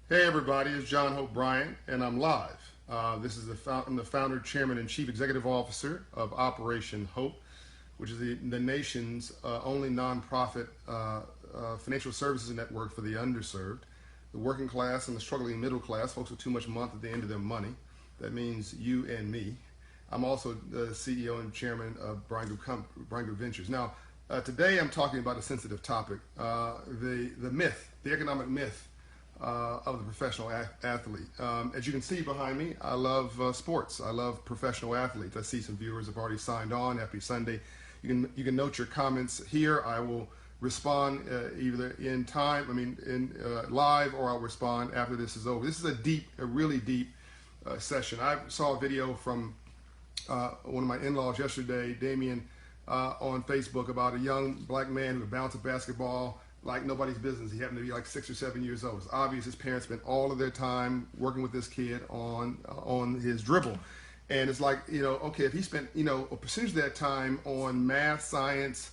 Hey everybody, it's John Hope Bryant, and I'm live. I'm the founder, chairman, and chief executive officer of Operation Hope, which is the nation's only nonprofit financial services network for the underserved, the working class, and the struggling middle class, folks with too much month at the end of their money. That means you and me. I'm also the CEO and chairman of Bryant Group Ventures. Now, today I'm talking about a sensitive topic, the myth, the economic myth of the professional athlete. As you can see behind me, I love sports. I love professional athletes. I see some viewers have already signed on. Happy Sunday. You can note your comments here. I will respond either in time, in live, or I'll respond after this is over. This is a really deep session. I saw a video from one of my in-laws yesterday, Damien, on Facebook about a young black man who could bounce a basketball like nobody's business. He happened to be like 6 or 7 years old. It's obvious his parents spent all of their time working with this kid on his dribble. And it's like, okay, if he spent, a percentage of that time on math, science,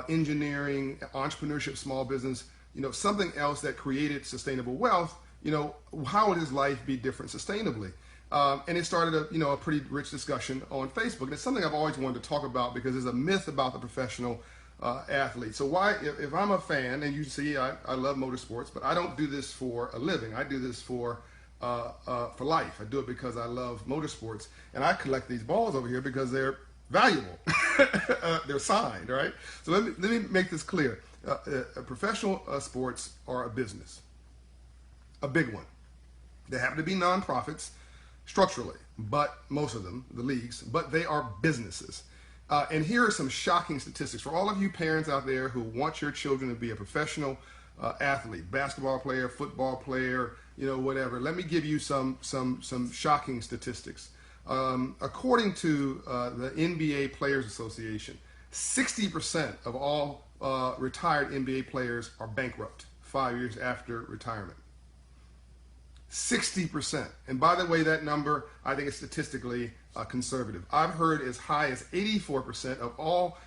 engineering, entrepreneurship, small business, something else that created sustainable wealth, how would his life be different sustainably? And it started a pretty rich discussion on Facebook. And it's something I've always wanted to talk about because there's a myth about the professional athlete. So why, if I'm a fan, and you see I love motorsports, but I don't do this for a living. I do this for life. I do it because I love motorsports, and I collect these balls over here because they're valuable. They're signed, right? So let me make this clear. Professional sports are a business, a big one. They happen to be nonprofits structurally, but most of them, the leagues, but they are businesses. And here are some shocking statistics for all of you parents out there who want your children to be a professional athlete, basketball player, football player, whatever. Let me give you some shocking statistics. According to the NBA Players Association, 60% of all retired NBA players are bankrupt 5 years after retirement. 60%. And by the way, that number, I think, is statistically conservative. I've heard as high as 84% of all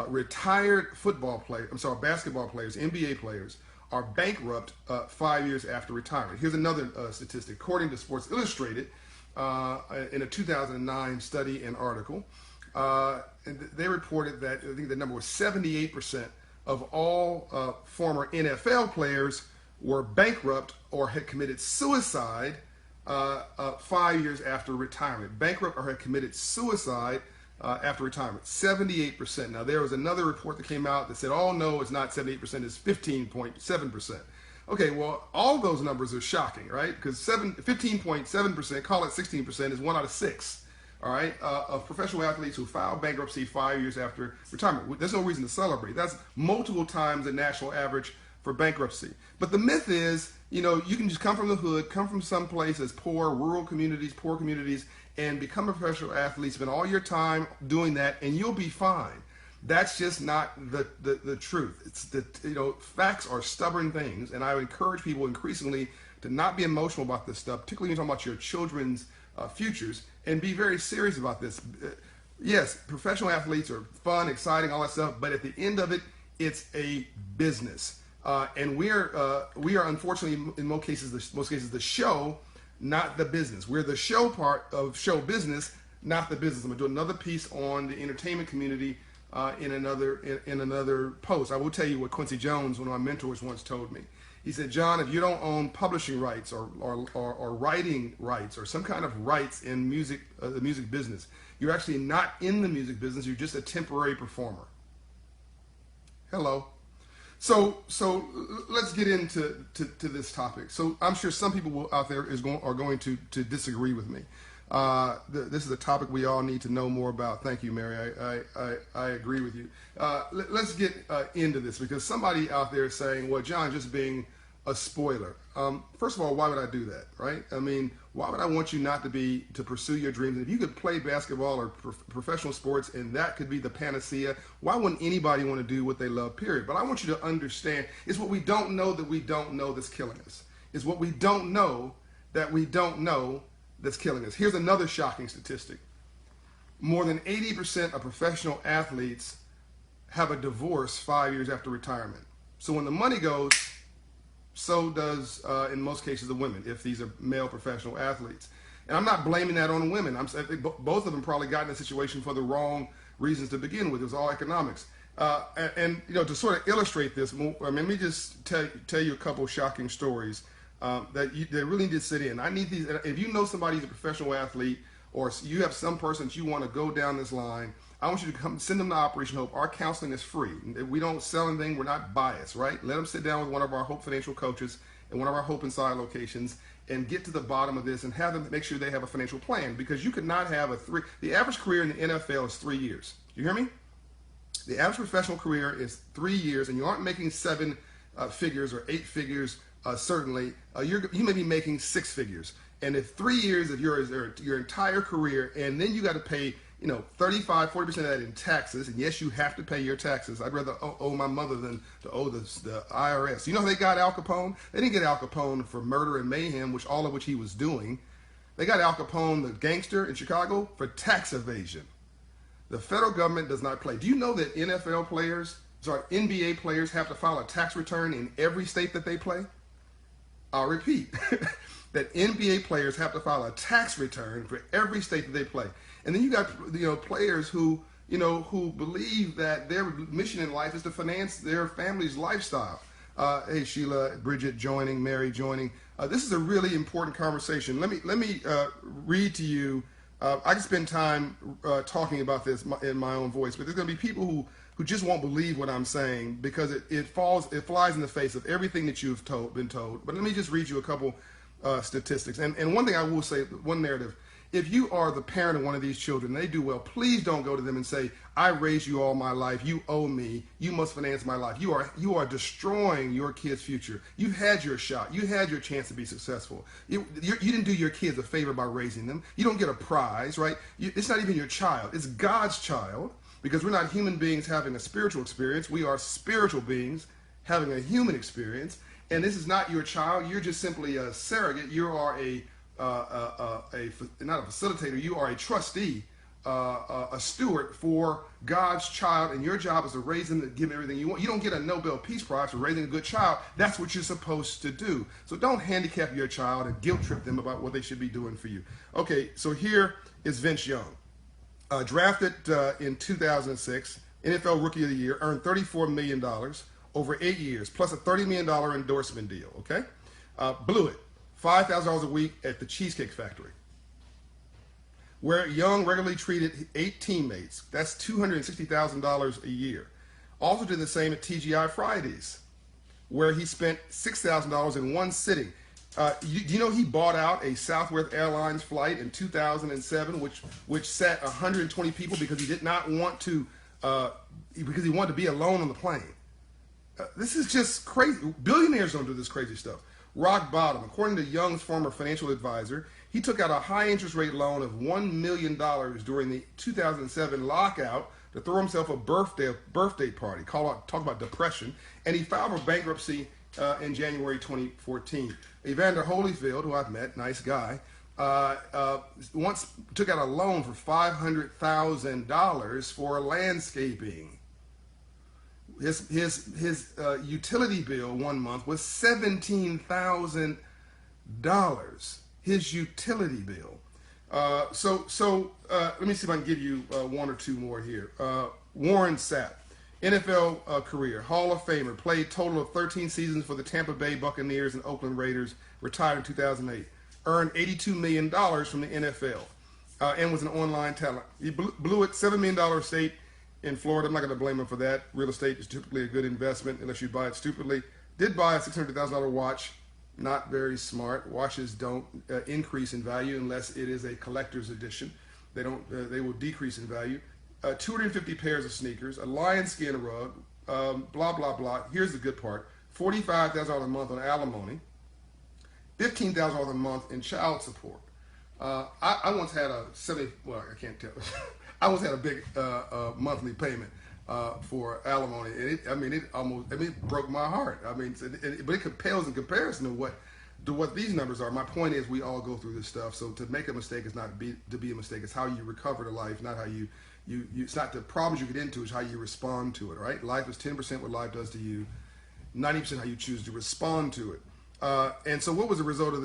retired basketball players, NBA players, are bankrupt 5 years after retirement. Here's another statistic. According to Sports Illustrated, in a 2009 study and article, they reported that, I think the number was 78% of all former NFL players were bankrupt or had committed suicide 5 years after retirement. Bankrupt or had committed suicide after retirement. 78%. Now, there was another report that came out that said, oh no, it's not 78%, it's 15.7%. Okay, well, all those numbers are shocking, right? Because 15.7%, call it 16%, is 1 out of 6. All right, of professional athletes who filed bankruptcy 5 years after retirement. There's no reason to celebrate. That's multiple times the national average for bankruptcy. But the myth is, you can just come from the hood, come from some place as poor communities, and become a professional athlete, spend all your time doing that, and you'll be fine. That's just not the truth. It's facts are stubborn things, and I encourage people increasingly to not be emotional about this stuff, particularly when you're talking about your children's futures, and be very serious about this. Yes, professional athletes are fun, exciting, all that stuff, but at the end of it, it's a business. And we are unfortunately in most cases the show, not the business. We're the show part of show business, not the business. I'm gonna do another piece on the entertainment community in another post. I will tell you what Quincy Jones, one of my mentors, once told me. He said, John, if you don't own publishing rights or writing rights or some kind of rights in music, the music business, you're actually not in the music business. You're just a temporary performer. Hello. So let's get into this topic. So I'm sure some people out there are going to disagree with me. This is a topic we all need to know more about. Thank you, Mary. I agree with you. Let's get into this, because somebody out there is saying, well, John, just being a spoiler. First of all, why would I do that, right? I mean, why would I want you not to pursue your dreams? If you could play basketball or professional sports and that could be the panacea, why wouldn't anybody want to do what they love, period? But I want you to understand, it's what we don't know that we don't know that's killing us. It's what we don't know that we don't know that's killing us. Here's another shocking statistic. More than 80% of professional athletes have a divorce 5 years after retirement. So when the money goes, So does, in most cases, the women, if these are male professional athletes. And I'm not blaming that on the women. I think both of them probably got in a situation for the wrong reasons to begin with. It was all economics. And to sort of illustrate this, let me just tell you a couple shocking stories that really need to sit in. I need these. If you know somebody who's a professional athlete, or you have some person that you want to go down this line, I want you to come send them to Operation Hope. Our counseling is free. We don't sell anything. We're not biased, right? Let them sit down with one of our Hope Financial coaches in one of our Hope Inside locations and get to the bottom of this and have them make sure they have a financial plan, because you could not have the average career in the NFL is 3 years. You hear me? The average professional career is 3 years, and you aren't making seven figures or 8 figures, certainly. You may be making 6 figures. And if 3 years of your entire career, and then you got to pay 35, 40% of that in taxes, and yes, you have to pay your taxes. I'd rather owe my mother than to owe the IRS. You know how they got Al Capone? They didn't get Al Capone for murder and mayhem, all of which he was doing. They got Al Capone, the gangster in Chicago, for tax evasion. The federal government does not play. Do you know that NBA players have to file a tax return in every state that they play? I'll repeat. That NBA players have to file a tax return for every state that they play. And then you got players who believe that their mission in life is to finance their family's lifestyle. Hey, Sheila, Bridget joining, Mary joining. This is a really important conversation. Let me read to you. I can spend time talking about this in my own voice, but there's going to be people who just won't believe what I'm saying, because it flies in the face of everything that you've been told. But let me just read you a couple statistics. And one thing I will say, one narrative. If you are the parent of one of these children, they do well, please don't go to them and say, I raised you all my life, you owe me, you must finance my life. You are destroying your kid's future. You've had your shot. You had your chance to be successful. You didn't do your kids a favor by raising them. You don't get a prize, right? It's not even your child. It's God's child, because we're not human beings having a spiritual experience. We are spiritual beings having a human experience. And this is not your child. You're just simply a surrogate. You are not a facilitator. You are a trustee, a steward for God's child, and your job is to raise them, to give them everything you want. You don't get a Nobel Peace Prize for raising a good child. That's what you're supposed to do. So don't handicap your child and guilt trip them about what they should be doing for you. Okay, so here is Vince Young, drafted in 2006, NFL Rookie of the Year, earned $34 million over 8 years, plus a $30 million endorsement deal. Okay, blew it. $5,000 a week at the Cheesecake Factory, where Young regularly treated 8 teammates. That's $260,000 a year. Also did the same at TGI Fridays, where he spent $6,000 in one sitting. Do you know he bought out a Southwest Airlines flight in 2007, which sat 120 people because he did not want to, because he wanted to be alone on the plane. This is just crazy. Billionaires don't do this crazy stuff. Rock bottom. According to Young's former financial advisor, he took out a high interest rate loan of $1 million during the 2007 lockout to throw himself a birthday party. Talk about depression. And he filed for bankruptcy in January 2014. Evander Holyfield, who I've met, nice guy, once took out a loan for $500,000 for landscaping. His utility bill one month was $17,000. His utility bill. So let me see if I can give you one or two more here. Warren Sapp, NFL career, Hall of Famer, played total of 13 seasons for the Tampa Bay Buccaneers and Oakland Raiders, retired in 2008. Earned $82 million from the NFL and was an online talent. He blew it, $7 million estate in Florida. I'm not going to blame him for that. Real estate is typically a good investment unless you buy it stupidly. Did buy a $600,000 watch. Not very smart. Watches don't increase in value unless it is a collector's edition. They don't. They will decrease in value. 250 pairs of sneakers, a lion skin rug, blah blah blah. Here's the good part: $45,000 a month on alimony, $15,000 a month in child support. I once had a well, I can't tell. I once had a big monthly payment for alimony, and it broke my heart. But it pales in comparison to what these numbers are. My point is, we all go through this stuff. So to make a mistake is not to be a mistake. It's how you recover to life, not how you it's not the problems you get into. It's how you respond to it. Right? Life is 10% what life does to you, 90% how you choose to respond to it. And so what was the result of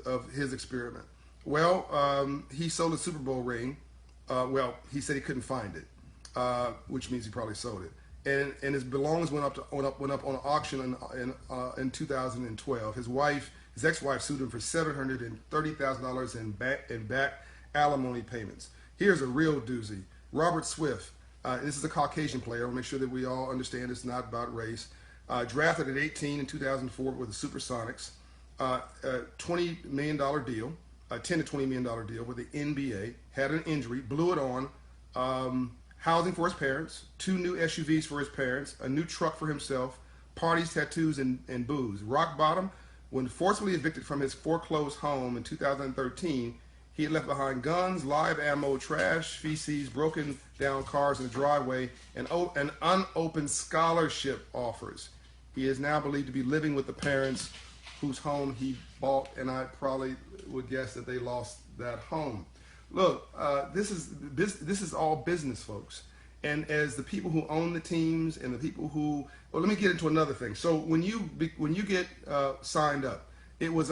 of his experiment? Well, he sold a Super Bowl ring. Well, he said he couldn't find it, which means he probably sold it. And his belongings went up on an auction in 2012. His ex-wife sued him for $730,000 in back alimony payments. Here's a real doozy. Robert Swift, this is a Caucasian player. I'll make sure that we all understand it's not about race. Drafted at 18 in 2004 with the Supersonics. A $20 million deal, a $10 to $20 million deal with the NBA. Had an injury, blew it on. Housing for his parents, 2 new SUVs for his parents, a new truck for himself, parties, tattoos, and booze. Rock bottom, when forcibly evicted from his foreclosed home in 2013, he had left behind guns, live ammo, trash, feces, broken down cars in the driveway, and unopened scholarship offers. He is now believed to be living with the parents whose home he bought, and I probably would guess that they lost that home. Look, this is all business, folks. And as the people who own the teams and the people who, well, let me get into another thing. So when you get signed up, it was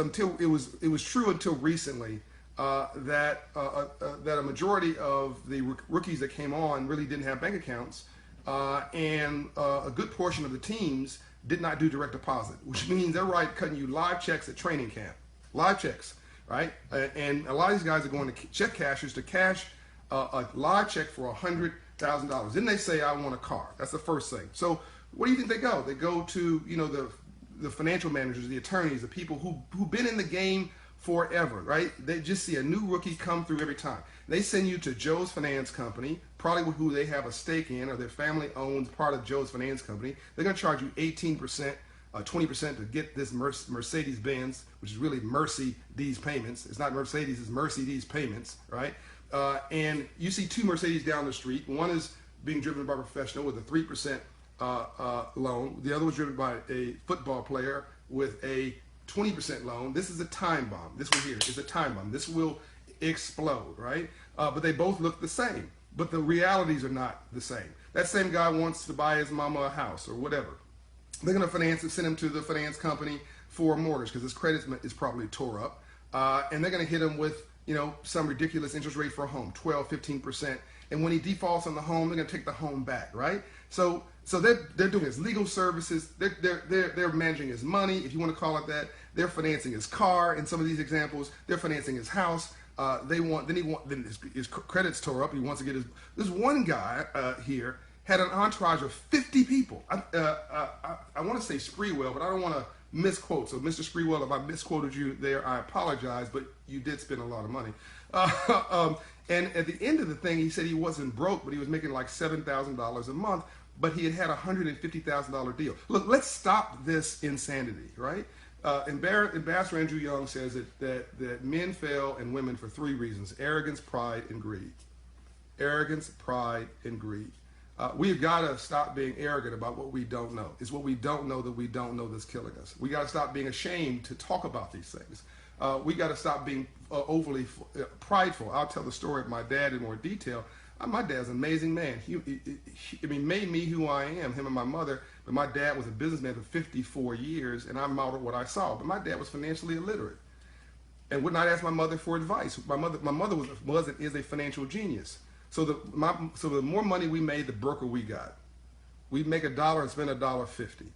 true until recently that a majority of the rookies that came on really didn't have bank accounts, and a good portion of the teams did not do direct deposit, which means they're cutting you live checks at training camp, live checks. Right? And a lot of these guys are going to check cashers to cash a live check for $100,000. Then they say, I want a car. That's the first thing. So where do you think they go? They go to, the financial managers, the attorneys, the people who've been in the game forever, right? They just see a new rookie come through every time. They send you to Joe's Finance Company, probably who they have a stake in, or their family owns part of Joe's Finance Company. They're going to charge you 18%. 20% to get this Mercedes-Benz, which is really Mercy-D's payments. It's not Mercedes, it's Mercy-D's payments, right? And you see 2 Mercedes down the street. One is being driven by a professional with a 3% loan. The other was driven by a football player with a 20% loan. This is a time bomb. This one here is a time bomb. This will explode, right? But they both look the same. But the realities are not the same. That same guy wants to buy his mama a house or whatever. They're going to finance it, send him to the finance company for a mortgage because his credit is probably tore up. And they're going to hit him with, some ridiculous interest rate for a home, 12, 15%. And when he defaults on the home, they're going to take the home back, right? So they're doing his legal services. They're managing his money, if you want to call it that. They're financing his car in some of these examples. They're financing his house. Then his credit's tore up. He wants to get this one guy here had an entourage of 50 people. I want to say Spreewell, but I don't want to misquote. So, Mr. Spreewell, if I misquoted you there, I apologize, but you did spend a lot of money. And at the end of the thing, he said he wasn't broke, but he was making like $7,000 a month, but he had a $150,000 deal. Look, let's stop this insanity, right? Ambassador Andrew Young says that men fail and women for 3 reasons: arrogance, pride, and greed. Arrogance, pride, and greed. We've got to stop being arrogant about what we don't know. It's what we don't know that we don't know that's killing us. We got to stop being ashamed to talk about these things. We got to stop being overly prideful. I'll tell the story of my dad in more detail. My dad's an amazing man. He made me who I am, him and my mother. But my dad was a businessman for 54 years, and I modeled what I saw. But my dad was financially illiterate and would not ask my mother for advice. My mother was and is a financial genius. So the more money we made, the broker we got. We'd make $1 and spend $1.50.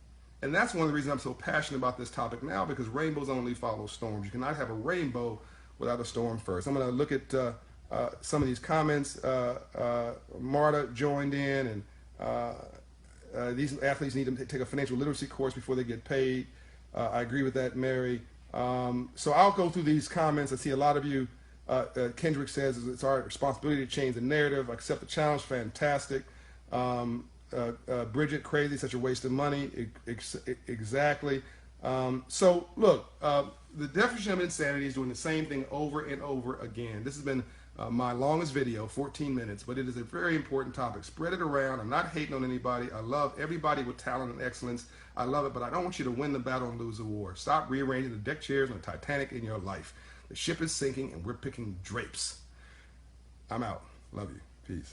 And that's one of the reasons I'm so passionate about this topic now, because rainbows only follow storms. You cannot have a rainbow without a storm first. I'm going to look at some of these comments. Marta joined in, and these athletes need to take a financial literacy course before they get paid. I agree with that, Mary. So I'll go through these comments. I see a lot of you. Kendrick says it's our responsibility to change the narrative. Accept the challenge. Fantastic. Bridget, crazy, such a waste of money. Exactly. So look, the definition of insanity is doing the same thing over and over again. This has been my longest video, 14 minutes, but it is a very important topic. Spread it around. I'm not hating on anybody. I love everybody with talent and excellence. I love it, but I don't want you to win the battle and lose the war. Stop rearranging the deck chairs on the Titanic in your life. The ship is sinking and we're picking drapes. I'm out. Love you. Peace.